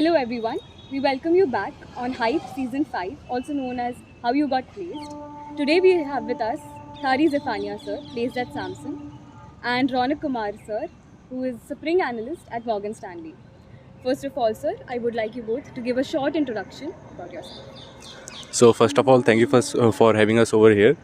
Hello everyone, we welcome you back on HYP Season 5, also known as How You Got Placed. Today we have with us Thari Zephaniah sir, placed at Samsung, and Raunak Kumar sir, who is Spring Analyst at Morgan Stanley. First of all sir, I would like you both to give a short introduction about yourself. So first of all, thank you for having us over here,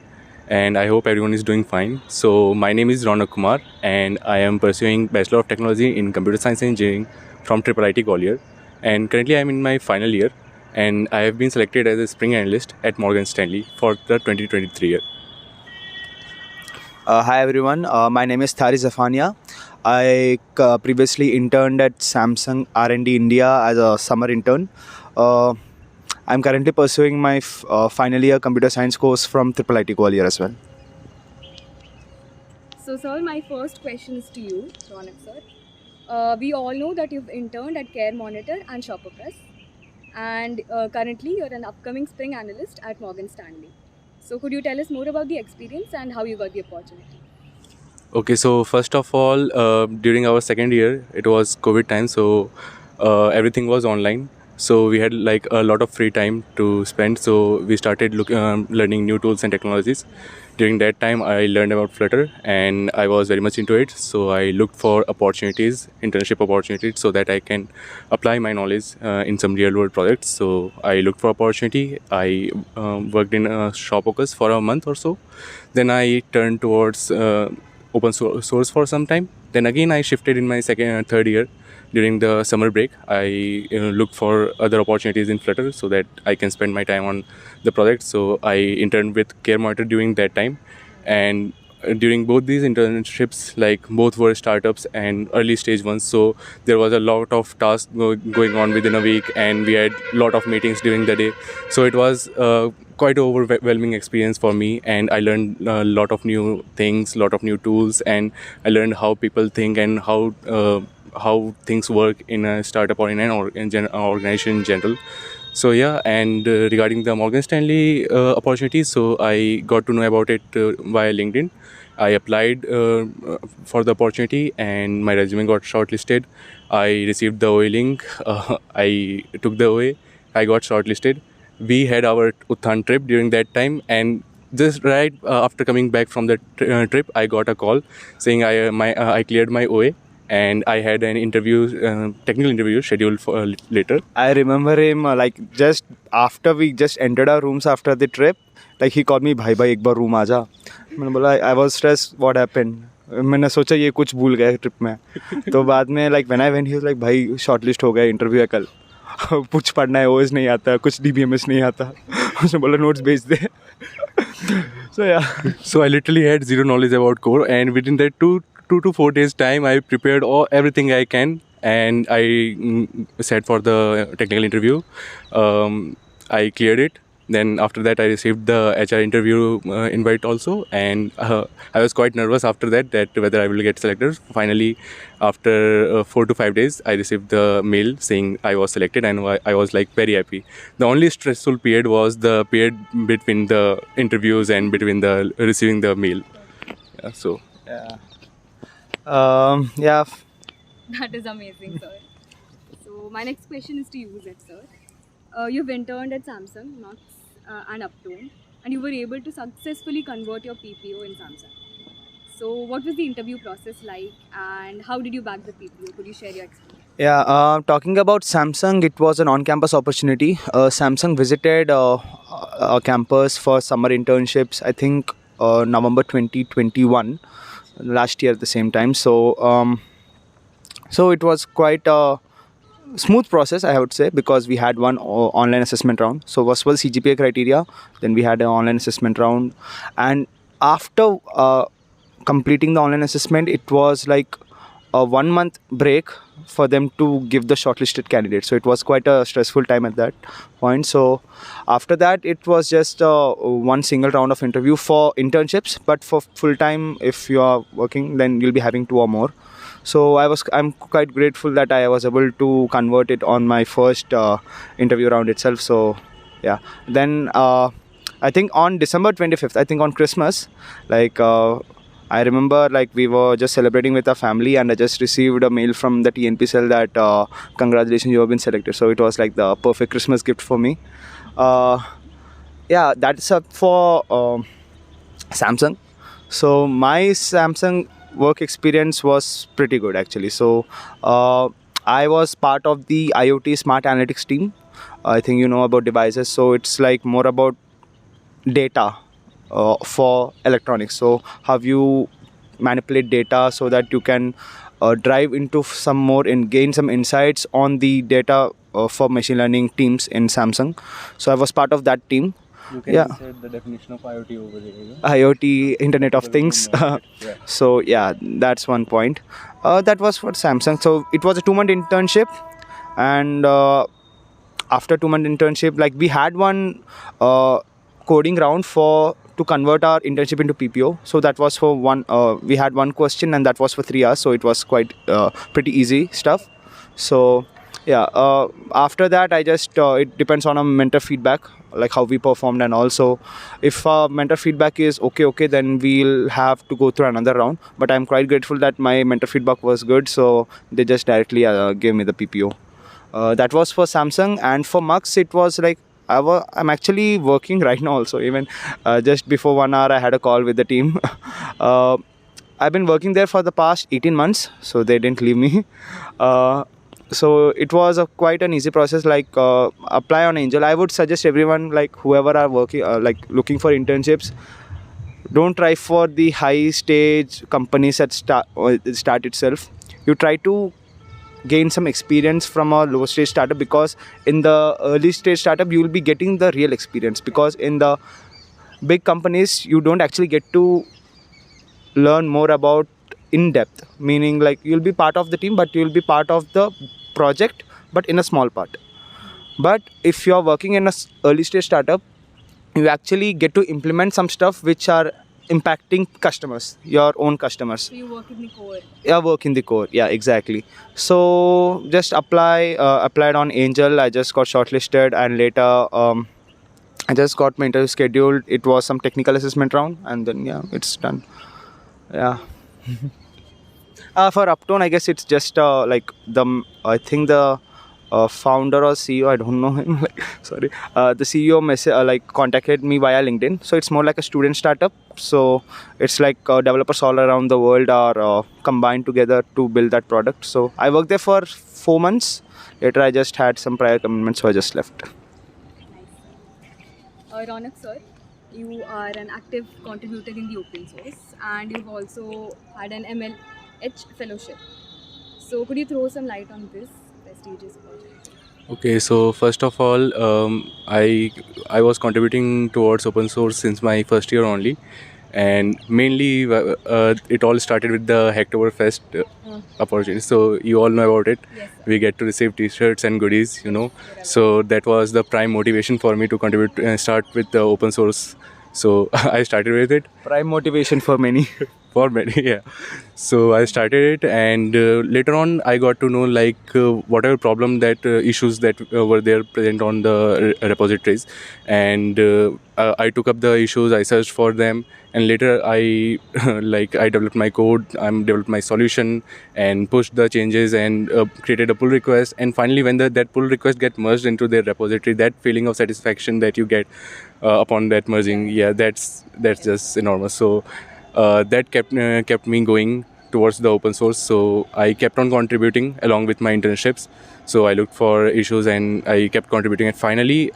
and I hope everyone is doing fine. So my name is Raunak Kumar, and I am pursuing Bachelor of Technology in Computer Science and Engineering from IIIT Gwalior, and currently I am in my final year, and I have been selected as a Spring Analyst at Morgan Stanley for the 2023 year. Hi everyone, my name is Thari Zephaniah. I previously interned at Samsung R&D India as a summer intern. I'm currently pursuing my final year computer science course from IIIT Gwalior as well. So sir, my first question is to you, Raunak sir. We all know that you've interned at Care Monitor and Shopper Press, and currently you're an upcoming Spring Analyst at Morgan Stanley. So could you tell us more about the experience and how you got the opportunity? Okay, so first of all, during our second year, it was COVID time, so everything was online. So we had like a lot of free time to spend. So we started learning new tools and technologies. During that time, I learned about Flutter, and I was very much into it. So I looked for opportunities, internship opportunities, so that I can apply my knowledge in some real-world projects. So I looked for opportunity. I worked in Shopocus for a month or so. Then I turned towards open source for some time. Then again, I shifted in my third year. During the summer break, I looked for other opportunities in Flutter so that I can spend my time on the project. So I interned with Care Monitor during that time, and during both these internships, like both were startups and early stage ones, so there was a lot of tasks going on within a week, and we had a lot of meetings during the day. So it was quite an overwhelming experience for me, and I learned a lot of new things, a lot of new tools, and I learned how people think and how things work in a startup or in an organization in general. So yeah, and regarding the Morgan Stanley opportunity, so I got to know about it via LinkedIn. I applied for the opportunity, and my resume got shortlisted. I received the OA link. I took the OA. I got shortlisted. We had our Uthaan trip during that time, and just right after coming back from the trip, I got a call saying I cleared my OA. And I had an interview, technical interview scheduled for later. I remember him just after we just entered our rooms after the trip, like he called me, "Bhai, ek baar room aaja." मैंने बोला, I was stressed. What happened? मैंने सोचा ये कुछ भूल गया trip में. तो बाद में like when I went, he was like, "भाई shortlist हो गया, इंटरव्यू है कल." कुछ पढ़ना है, OS नहीं आता, कुछ DBMS नहीं आता. उसने बोला notes भेज दे. So yeah. So I literally had zero knowledge about core, and within that 2 to 4 days time, I prepared everything I can, and I sat for the technical interview. I cleared it. Then after that, I received the HR interview invite also, and I was quite nervous after that whether I will get selected. Finally, after 4 to 5 days, I received the mail saying I was selected, and I was like very happy. The only stressful period was the period between the interviews and between the receiving the mail. Yeah, so Yeah. That is amazing, sir. So my next question is to you, Zed, sir. You've interned at Samsung, Knox, and Uptone, and you were able to successfully convert your PPO in Samsung. So what was the interview process like, and how did you bag the PPO? Could you share your experience? Yeah, talking about Samsung, it was an on-campus opportunity. Samsung visited a campus for summer internships, I think November 2021, last year at the same time. So it was quite a smooth process, I would say, because we had one online assessment round. So first was CGPA criteria, then we had an online assessment round, and after completing the online assessment, it was like a 1 month break for them to give the shortlisted candidates. So it was quite a stressful time at that point. So after that, it was just one single round of interview for internships, but for full time, if you are working, then you'll be having 2 or more. So I'm quite grateful that I was able to convert it on my first interview round itself. So yeah, then I think on December 25th, I think on Christmas, like I remember like we were just celebrating with our family, and I just received a mail from the TNP cell that congratulations, you have been selected. So it was like the perfect Christmas gift for me. Yeah, that's up for Samsung. So my Samsung work experience was pretty good actually. So I was part of the IoT Smart Analytics team. I think you know about devices. So it's like more about data for electronics. So how you manipulate data so that you can drive into some more and gain some insights on the data for machine learning teams in Samsung. So I was part of that team. You can Yeah. say the definition of IoT over there. IoT, Internet of Because Things. we don't know it. Yeah. So yeah, that's one point. That was for Samsung. So it was a 2-month internship, and after 2-month internship, like we had one coding round for to convert our internship into PPO. So that was for one. We had one question, and that was for 3 hours. So it was quite pretty easy stuff. So yeah, after that, I just it depends on a mentor feedback, like how we performed, and also if mentor feedback is okay, then we'll have to go through another round. But I'm quite grateful that my mentor feedback was good, so they just directly gave me the PPO. That was for Samsung, and for Mux it was like I'm actually working right now also. Even just before 1 hour, I had a call with the team. I've been working there for the past 18 months, so they didn't leave me. So it was quite an easy process, like apply on Angel. I would suggest everyone, like whoever are working like looking for internships, don't try for the high stage companies at start itself. You try to gain some experience from a low stage startup, because in the early stage startup you will be getting the real experience, because in the big companies you don't actually get to learn more about in depth, meaning like you'll be part of the team, but you'll be part of the project, but in a small part. But if you're working in a early stage startup, you actually get to implement some stuff which are impacting customers, your own customers. So you work in the core. Yeah, work in the core. Yeah, exactly. So just applied on Angel. I just got shortlisted, and later I just got my interview scheduled. It was some technical assessment round, and then yeah, it's done. Yeah. For Uptone, I guess it's just like I think the founder or CEO, I don't know him. Like, sorry, the CEO like contacted me via LinkedIn. So it's more like a student startup. So it's like developers all around the world are combined together to build that product. So I worked there for 4 months. Later, I just had some prior commitments, so I just left. Raunak sir, you are an active contributor in the open source, and you've also had an MLH Fellowship. So could you throw some light on this prestigious project? Okay, so first of all, I was contributing towards open source since my first year only, and mainly it all started with the Hacktoberfest opportunity. So you all know about it. Yes, sir. We get to receive T-shirts and goodies, you know. So that was the prime motivation for me to contribute and start with the open source. So I started with it. Prime motivation for many. For many, yeah. So I started it, and later on I got to know like whatever problem that issues that were there present on the repositories, and I took up the issues, I searched for them, and later I I developed my code, I developed my solution, and pushed the changes, and created a pull request, and finally when that pull request get merged into their repository, that feeling of satisfaction that you get upon that merging, yeah, that's just enormous. So that kept me going towards the open source. So I kept on contributing along with my internships. So I looked for issues and I kept contributing. And finally,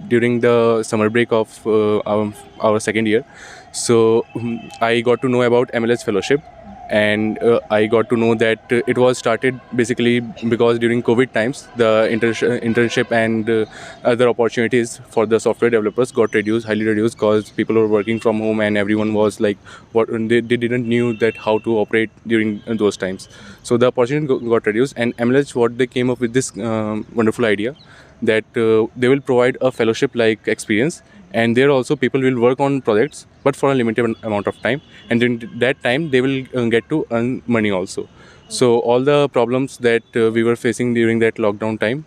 during the summer break of our second year, so I got to know about MLH Fellowship. And I got to know that it was started basically because during COVID times, the internship and other opportunities for the software developers got highly reduced, because people were working from home and everyone was like, they didn't knew that how to operate during those times. So the opportunity got reduced, and MLH, what they came up with this wonderful idea that they will provide a fellowship-like experience, and there also people will work on projects but for a limited amount of time, and during that time they will get to earn money also. So all the problems that we were facing during that lockdown time,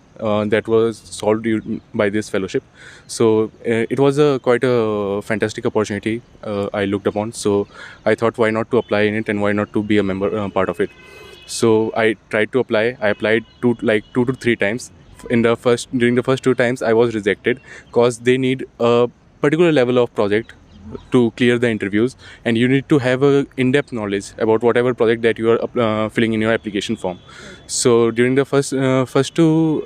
that was solved by this fellowship. So it was quite a fantastic opportunity I looked upon. So I thought, why not to apply in it, and why not to be a member part of it. So I tried to apply. I applied two to three times. During the first two times, I was rejected because they need a particular level of project to clear the interviews, and you need to have a in-depth knowledge about whatever project that you are filling in your application form. So during the first two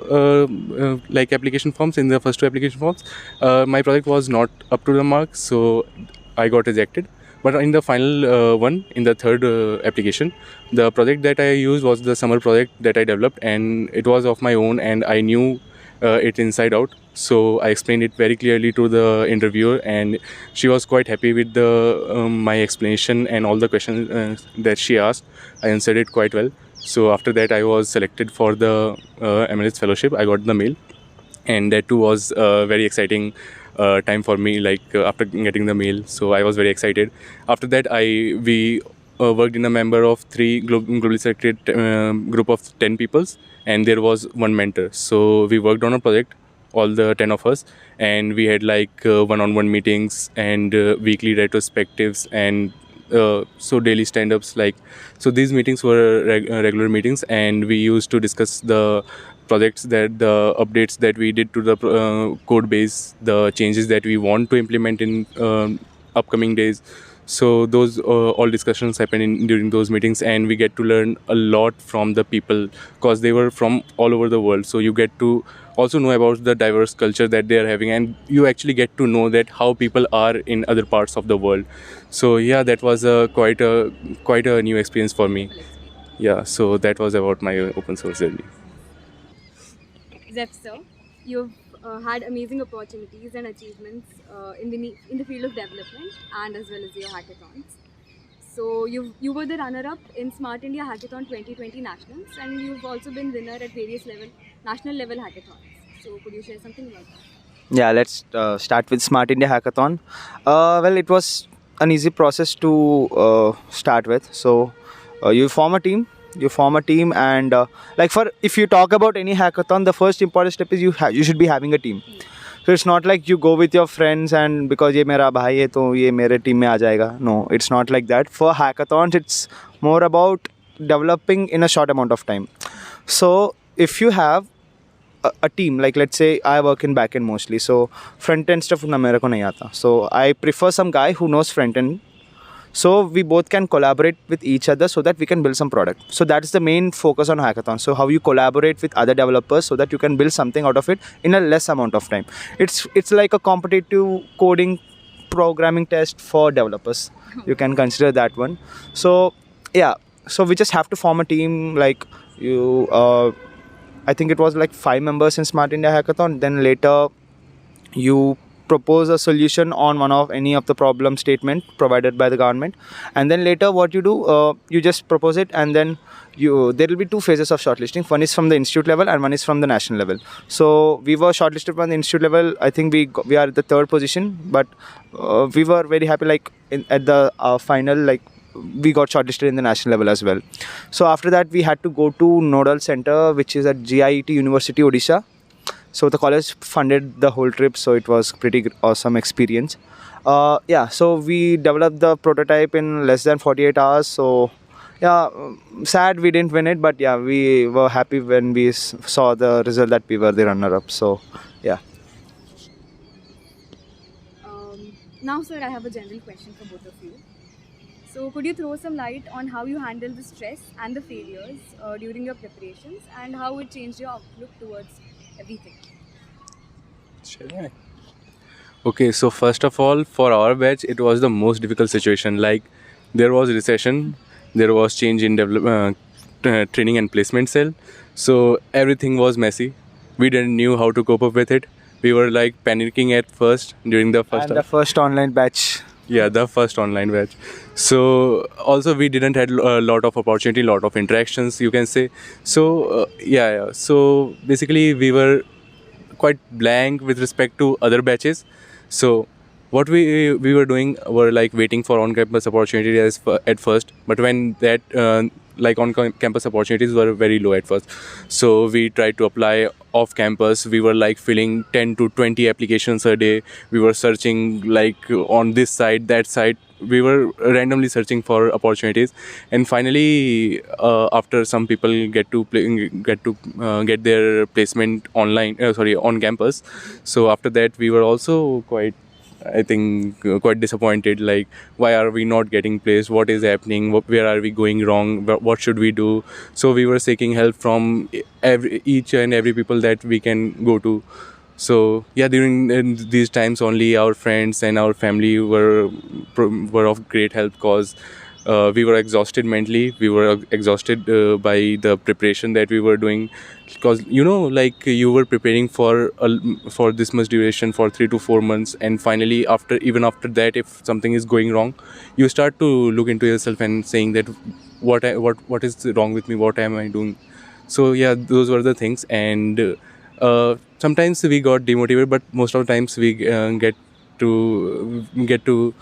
application forms, in the first two application forms, my project was not up to the mark, so I got rejected. But in the final one, in the third application, the project that I used was the summer project that I developed, and it was of my own, and I knew it inside out. So I explained it very clearly to the interviewer, and she was quite happy with my explanation and all the questions that she asked. I answered it quite well. So after that, I was selected for the MLH Fellowship. I got the mail, and that too was very exciting time for me, after getting the mail. So I was very excited. After that, we worked in a member of three globally selected group of 10 peoples, and there was one mentor. So we worked on a project, all the 10 of us, and we had one-on-one meetings and weekly retrospectives, and so daily stand-ups. So these meetings were regular meetings, and we used to discuss the projects, that the updates that we did to the code base, the changes that we want to implement in upcoming days. So those all discussions happen during those meetings, and we get to learn a lot from the people, because they were from all over the world. So you get to also know about the diverse culture that they are having, and you actually get to know that how people are in other parts of the world. So yeah, that was quite a new experience for me. Yeah, so that was about my open source journey. Zeph sir, you've had amazing opportunities and achievements in the field of development and as well as your hackathons. So you were the runner-up in Smart India Hackathon 2020 Nationals, and you've also been winner at various national level hackathons. So could you share something about that? Yeah, let's start with Smart India Hackathon. Well, it was an easy process to start with. So you form a team. And if you talk about any hackathon, the first important step is you should be having a team. So it's not like you go with your friends and because ye mera bhai hai to ye mere team mein aa jayega. No, it's not like that. For hackathons, it's more about developing in a short amount of time. So if you have a team, like let's say I work in backend mostly, so front end stuff na mere ko nahi aata. So I prefer some guy who knows front end. So we both can collaborate with each other so that we can build some product. So that's the main focus on hackathon. So how you collaborate with other developers so that you can build something out of it in a less amount of time. It's like a competitive coding programming test for developers. You can consider that one. So yeah, so we just have to form a team. I think it was 5 members in Smart India Hackathon. Then later you propose a solution on any of the problem statement provided by the government, and then later what you do, you just propose it, and then there will be 2 phases of shortlisting. One is from the institute level and one is from the national level. So we were shortlisted from the institute level. I think we are at the 3rd position, but we were very happy at the final, we got shortlisted in the national level as well. So after that we had to go to Nodal Center, which is at GIET University, Odisha. So the college funded the whole trip, so it was pretty awesome experience. So we developed the prototype in less than 48 hours. So yeah, sad we didn't win it, but yeah, we were happy when we saw the result that we were the runner-up. So yeah. Now sir, I have a general question for both of you. So could you throw some light on how you handle the stress and the failures during your preparations, and how it changed your outlook towards everything? Sure. Okay, so first of all, for our batch, it was the most difficult situation. There was recession, there was change in training and placement cell, so everything was messy. We didn't knew how to cope up with it. We were panicking at first during the first. And the first online batch. Yeah, the first online batch. So also we didn't had a lot of opportunity, lot of interactions, you can say. So yeah. So basically we were quite blank with respect to other batches. So what we were doing were waiting for on-campus opportunity at first. But when that like on-campus opportunities were very low at first. So we tried to apply off-campus. We were like filling 10 to 20 applications a day. We were searching like on this side, that side. We were randomly searching for opportunities, and finally, after some people get their placement on campus. So after that, we were also quite, I think, quite disappointed. Like, why are we not getting placed? What is happening? Where are we going wrong? What should we do? So we were seeking help from each and every people that we can go to. So yeah, during these times, only our friends and our family were of great help, because we were exhausted mentally. We were exhausted by the preparation that we were doing, because like you were preparing for this much duration for 3 to 4 months, and finally after that, if something is going wrong, you start to look into yourself and saying that what is wrong with me? What am I doing? So yeah, those were the things, and sometimes we got demotivated, but most of the times we get to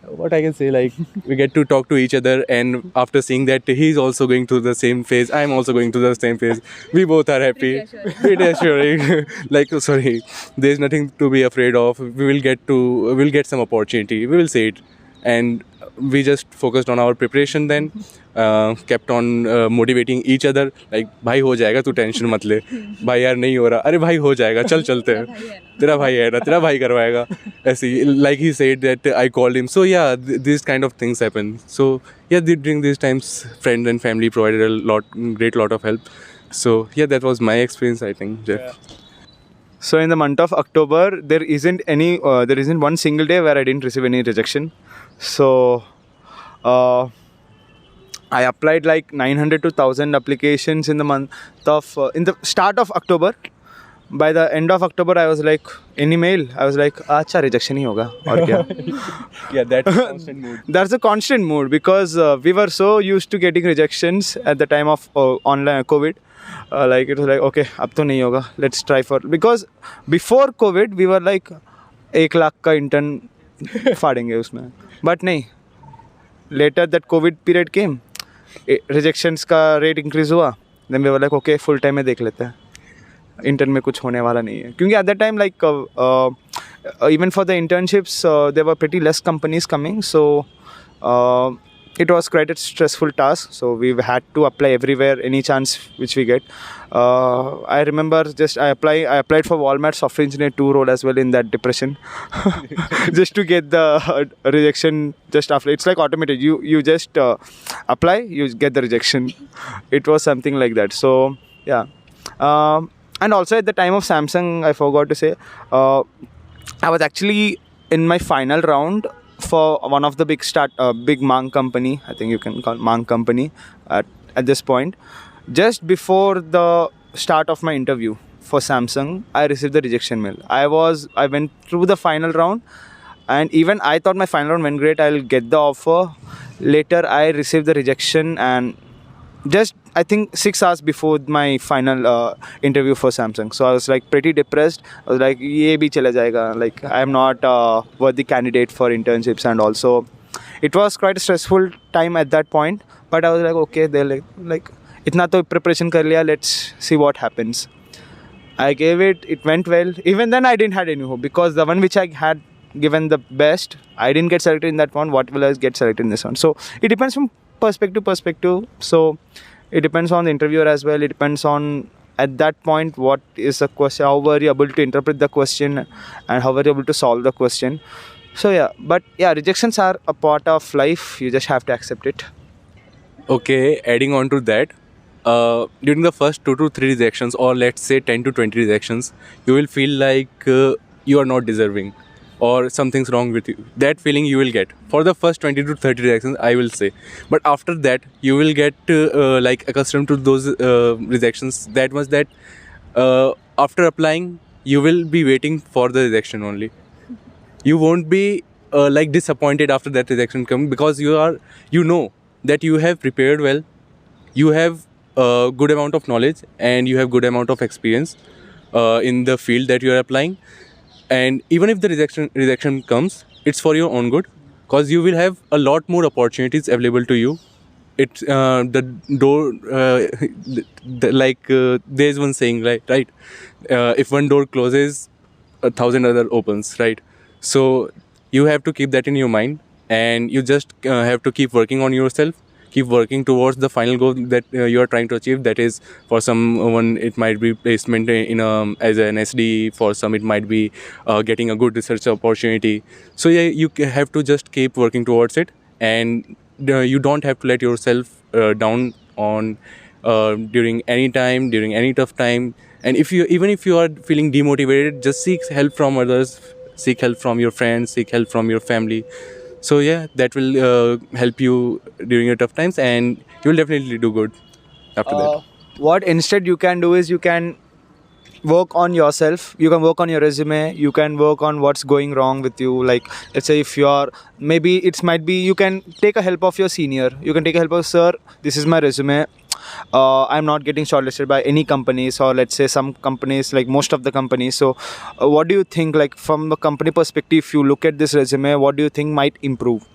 what I can say, like we get to talk to each other, and after seeing that he's also going through the same phase, I'm also going through the same phase, we both are happy. Pretty assuring. Like, sorry, there's nothing to be afraid of. We'll get some opportunity, we will say it. And we just focused on our preparation then, kept on motivating each other, like भाई हो जाएगा, तू tension मत ले, भाई यार नहीं हो रहा, अरे भाई हो जाएगा, चल चलते हैं, तेरा भाई है ना, तेरा भाई करवाएगा, ऐसे like he said that I called him. So yeah, these kind of things happen. So yeah, during these times, friends and family provided a great lot of help. So yeah, that was my experience, I think, Jeff. Yeah. So in the month of October, there isn't one single day where I didn't receive any rejection. So I applied like 900 to 1000 applications in the start of October. By the end of October, I was like, any mail, I was like, acha, rejection hi hoga, aur kya? Yeah, that's a constant mood. That's a constant mood, because we were so used to getting rejections at the time of online COVID. Like it was like, okay, ab to nahi hoga, let's try because before COVID we were like 1 lakh ka intern फाड़ेंगे उसमें, but नहीं. Later that COVID period came, rejections का rate increase हुआ, then we were like, okay, full time में देख लेते हैं, intern में कुछ होने वाला नहीं है, क्योंकि at that time like even for the internships there were pretty less companies coming, so it was quite a stressful task. So we've had to apply everywhere, any chance which we get. I remember I applied for Walmart software engineer 2 role as well in that depression, just to get the rejection just after. It's like automated. You just apply, you get the rejection. It was something like that. So yeah, and also at the time of Samsung, I forgot to say, I was actually in my final round for one of the big Mang company, I think you can call Mang company at this point. Just before the start of my interview for Samsung, I received the rejection mail. I went through the final round, and even I thought my final round went great, I'll get the offer. Later I received the rejection, and just I think 6 hours before my final interview for Samsung. So I was like pretty depressed. I was like, ye bhi chala jayega. Like, I am not a worthy candidate for internships, and also it was quite a stressful time at that point. But I was like, okay, they're like itna to preparation kar liya, let's see what happens. I gave it went well. Even then I didn't have any hope, because the one which I had given the best, I didn't get selected in that one. What will I get selected in this one? So it depends from perspective. So it depends on the interviewer as well. It depends on, at that point, what is the question, how were you able to interpret the question, and how were you able to solve the question. So yeah, but yeah, rejections are a part of life. You just have to accept it. Okay, adding on to that, during the first 2 to 3 rejections, or let's say 10 to 20 rejections, you will feel like you are not deserving, or something's wrong with you. That feeling you will get for the first 20 to 30 rejections, I will say. But after that, you will get like accustomed to those rejections that much that after applying, you will be waiting for the rejection only. You won't be like disappointed after that rejection coming, because you know that you have prepared well, you have a good amount of knowledge, and you have good amount of experience in the field that you are applying. And even if the rejection comes, it's for your own good, because you will have a lot more opportunities available to you it's the door there's one saying, right, if one door closes, 1,000 other opens, right? So you have to keep that in your mind, and you just have to keep working on yourself, keep working towards the final goal that you are trying to achieve. That is, for someone it might be placement in as an SD, for some it might be getting a good research opportunity. So yeah, you have to just keep working towards it, and you don't have to let yourself down on during any time, during any tough time. And even if you are feeling demotivated, just seek help from others, seek help from your friends, seek help from your family. So yeah, that will help you during your tough times, and you will definitely do good after that. What instead you can do is you can work on yourself, you can work on your resume, you can work on what's going wrong with you. Like, let's say if you are, maybe it might be, you can take a help of your senior, you can take a help of, sir, this is my resume, I'm not getting shortlisted by any companies, or let's say some companies, like most of the companies. So what do you think, like from the company perspective, if you look at this resume, what do you think might improve?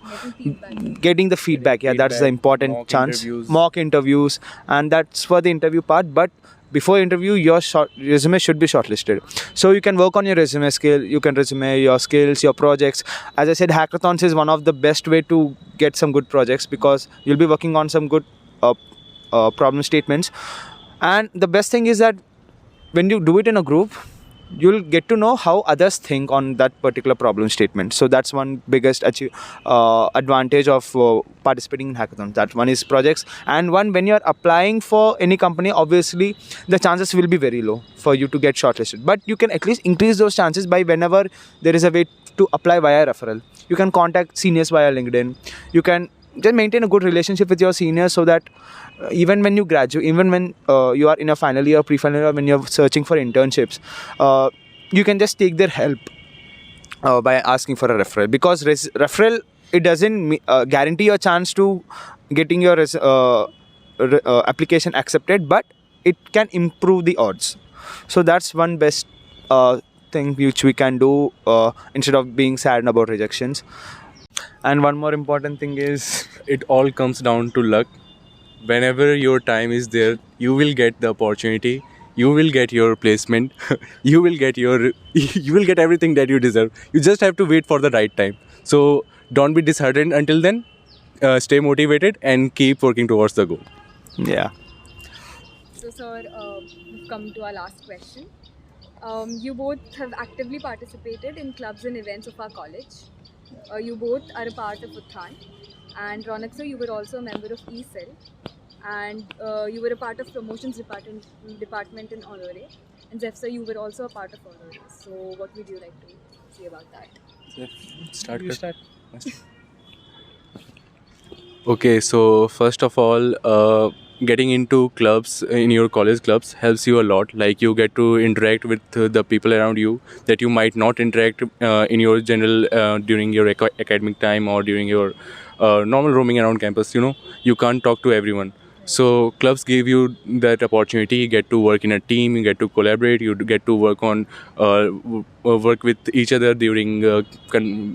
Getting the feedback, yeah, that's the important chance. Mock interviews, and that's for the interview part. But before interview, your resume should be shortlisted. So you can work on your resume skill, you can resume your skills, your projects. As I said, hackathons is one of the best way to get some good projects, because you'll be working on some good problem statements. And the best thing is that when you do it in a group, you'll get to know how others think on that particular problem statement. So that's one biggest advantage of participating in hackathons. That one is projects, and one, when you're applying for any company, obviously the chances will be very low for you to get shortlisted, but you can at least increase those chances by whenever there is a way to apply via referral. You can contact seniors via LinkedIn, you can just maintain a good relationship with your seniors, so that even when you graduate, even when you are in a final year, pre-final year, when you're searching for internships, you can just take their help by asking for a referral. Because referral, it doesn't guarantee your chance to getting your application accepted, but it can improve the odds. So that's one best thing which we can do instead of being sad about rejections. And one more important thing is, It all comes down to luck. Whenever your time is there, you will get the opportunity, you will get your placement, you will get everything that you deserve. You just have to wait for the right time. So don't be disheartened until then. Stay motivated and keep working towards the goal. yeah. So, sir, we've come to our last question. You both have actively participated in clubs and events of our college. You both are a part of Uthaan, and Raunak sir, you were also a member of E-Cell, and you were a part of promotions department in Honore, and Zeph sir, you were also a part of Honore. So what would you like to say about that? Start. Okay, so first of all, getting into clubs in your college clubs helps you a lot. Like, you get to interact with the people around you that you might not interact in your general during your academic time, or during your normal roaming around campus. You can't talk to everyone. So clubs give you that opportunity. You get to work in a team, you get to collaborate, you get to work on work with each other during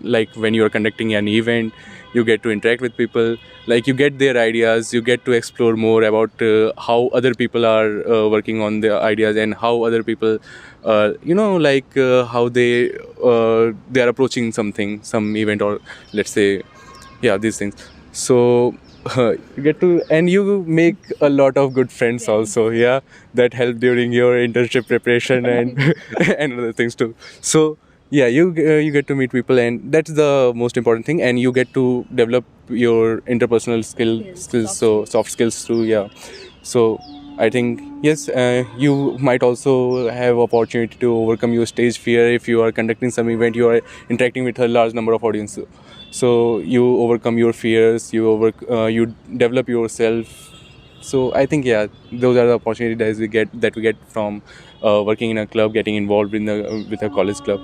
like when you are conducting an event. You get to interact with people, like you get their ideas, you get to explore more about how other people are working on their ideas, and how other people how they are approaching some event, or let's say these things. So you get to, and you make a lot of good friends also, that help during your internship preparation and and other things too. So you get to meet people, and that's the most important thing. And you get to develop your interpersonal skills, so soft skills too. So I think yes, you might also have opportunity to overcome your stage fear if you are conducting some event, you are interacting with a large number of audience. So you overcome your fears, you develop yourself. So I think those are the opportunities we get from working in a club, getting involved with a college club.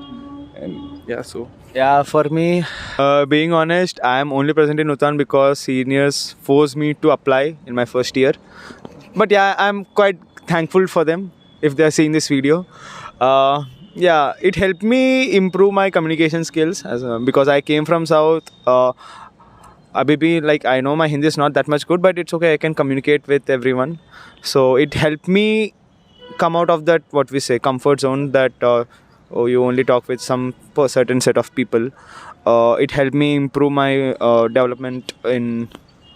And for me, being honest, I am only present in Uthaan because seniors forced me to apply in my first year. But I'm quite thankful for them if they are seeing this video. It helped me improve my communication skills because I came from South. Abhi bhi, like, I know my Hindi is not that much good, but it's okay. I can communicate with everyone. So it helped me come out of that, what we say, comfort zone, that you only talk with some certain set of people. It helped me improve my development in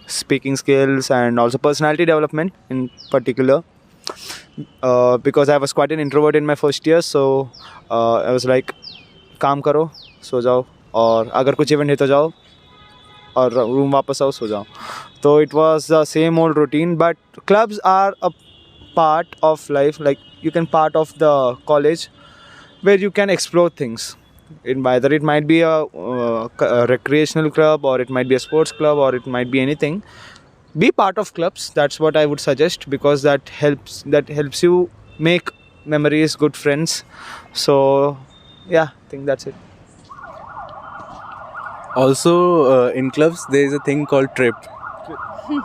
speaking skills and also personality development in particular. Because I was quite an introvert in my first year, so I was like, काम करो, सो जाओ, और अगर कुछ event है तो जाओ, और रूम वापस आओ, सो जाओ. So it was the same old routine, but clubs are a part of life. Like, you can part of the college where you can explore things. Either it might be a recreational club, or it might be a sports club, or it might be anything. Be part of clubs. That's what I would suggest, because that helps you make memories, good friends. So yeah, I think that's it. Also, in clubs, there is a thing called trip.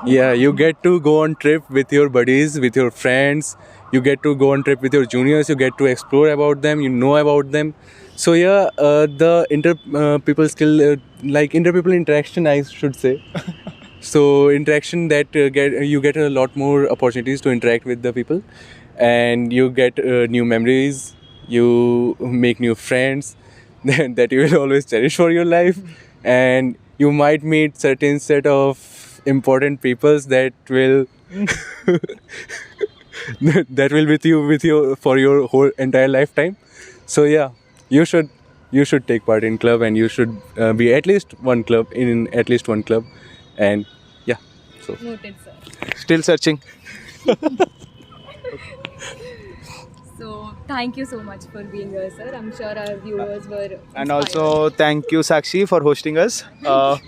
Yeah, you get to go on trip with your buddies, with your friends. You get to go on trip with your juniors. You get to explore about them. You know about them. So yeah, the inter-people interaction, I should say. So interaction that you get a lot more opportunities to interact with the people, and you get new memories. You make new friends that you will always cherish for your life, and you might meet certain set of important peoples that will that will with you for your whole entire lifetime. So yeah, you should take part in club, and you should be at least one club, and yeah. So Noted, sir. Still searching. So thank you so much for being here, sir. I'm sure our viewers were And inspired. also thank you, Sakshi, for hosting us.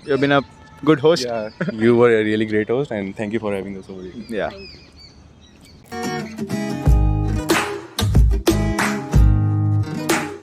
You've been a good host. yeah, you were a really great host, and thank you for having us over here. Yeah. Thank you.